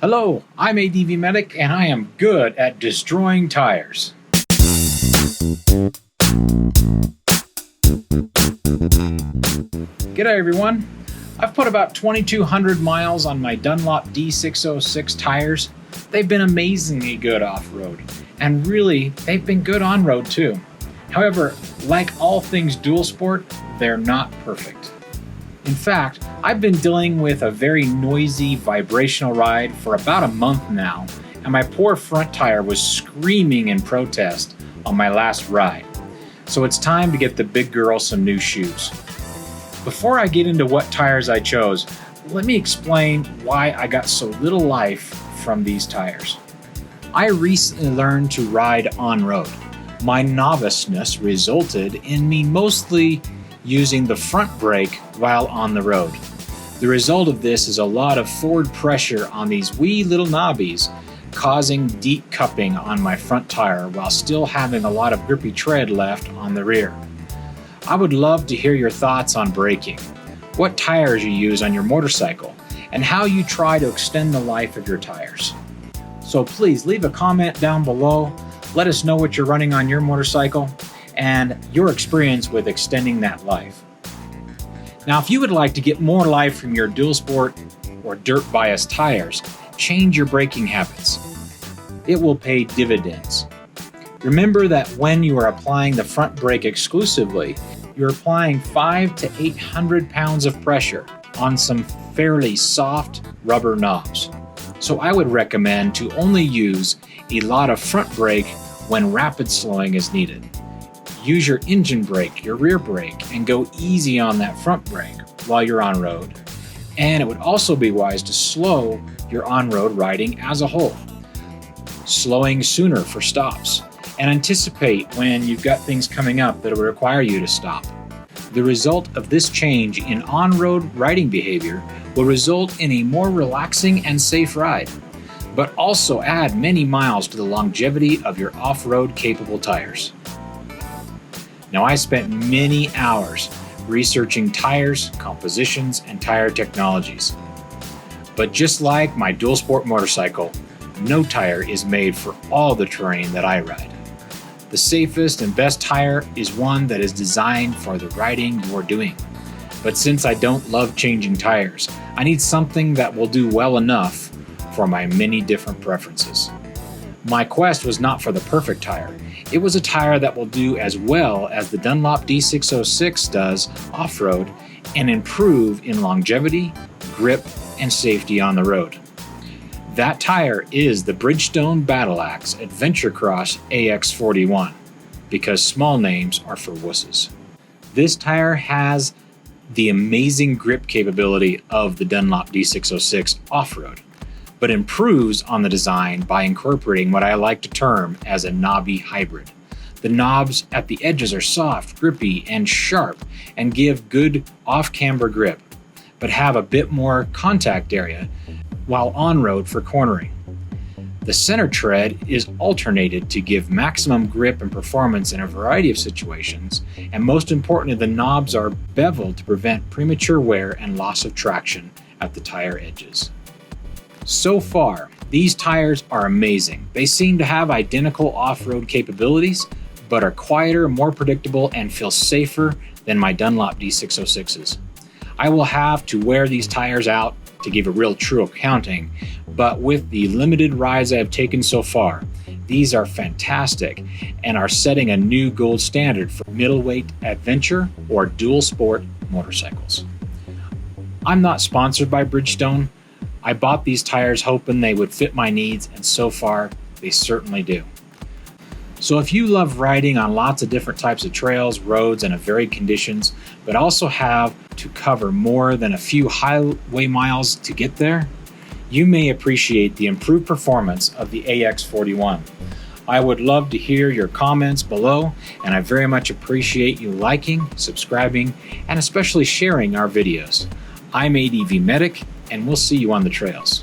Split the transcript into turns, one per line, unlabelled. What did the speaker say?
Hello, I'm ADV Medic and I am good at destroying tires. G'day everyone. I've put about 2,200 miles on my Dunlop D606 tires. They've been amazingly good off-road, and really, they've been good on-road too. However, like all things dual sport, they're not perfect. In fact, I've been dealing with a very noisy, vibrational ride for about a month now, and my poor front tire was screaming in protest on my last ride. So it's time to get the big girl some new shoes. Before I get into what tires I chose, let me explain why I got so little life from these tires. I recently learned to ride on-road. My noviceness resulted in me mostly using the front brake while on the road. The result of this is a lot of forward pressure on these wee little knobbies, causing deep cupping on my front tire while still having a lot of grippy tread left on the rear. I would love to hear your thoughts on braking, what tires you use on your motorcycle, and how you try to extend the life of your tires. So please leave a comment down below. Let us know what you're running on your motorcycle and your experience with extending that life. Now, if you would like to get more life from your dual sport or dirt bias tires, change your braking habits. It will pay dividends. Remember that when you are applying the front brake exclusively, you're applying 500 to 800 pounds of pressure on some fairly soft rubber knobs. So I would recommend to only use a lot of front brake when rapid slowing is needed. Use your engine brake, your rear brake, and go easy on that front brake while you're on road. And it would also be wise to slow your on-road riding as a whole, slowing sooner for stops, and anticipate when you've got things coming up that will require you to stop. The result of this change in on-road riding behavior will result in a more relaxing and safe ride, but also add many miles to the longevity of your off-road capable tires. Now, I spent many hours researching tires, compositions, and tire technologies. But just like my dual sport motorcycle, no tire is made for all the terrain that I ride. The safest and best tire is one that is designed for the riding you're doing. But since I don't love changing tires, I need something that will do well enough for my many different preferences. My quest was not for the perfect tire. It was a tire that will do as well as the Dunlop D606 does off-road and improve in longevity, grip, and safety on the road. That tire is the Bridgestone Battle Axe Adventure Cross AX41, because small names are for wusses. This tire has the amazing grip capability of the Dunlop D606 off-road, but improves on the design by incorporating what I like to term as a knobby hybrid. The knobs at the edges are soft, grippy, and sharp, and give good off-camber grip, but have a bit more contact area while on-road for cornering. The center tread is alternated to give maximum grip and performance in a variety of situations, and most importantly, the knobs are beveled to prevent premature wear and loss of traction at the tire edges. So far, these tires are amazing. They seem to have identical off-road capabilities, but are quieter, more predictable, and feel safer than my Dunlop D606s. I will have to wear these tires out to give a real true accounting, but with the limited rides I have taken so far, these are fantastic and are setting a new gold standard for middleweight adventure or dual sport motorcycles. I'm not sponsored by Bridgestone. I bought these tires hoping they would fit my needs, and so far, they certainly do. So if you love riding on lots of different types of trails, roads, and of varied conditions, but also have to cover more than a few highway miles to get there, you may appreciate the improved performance of the AX41. I would love to hear your comments below, and I very much appreciate you liking, subscribing, and especially sharing our videos. I'm ADV Medic, and we'll see you on the trails.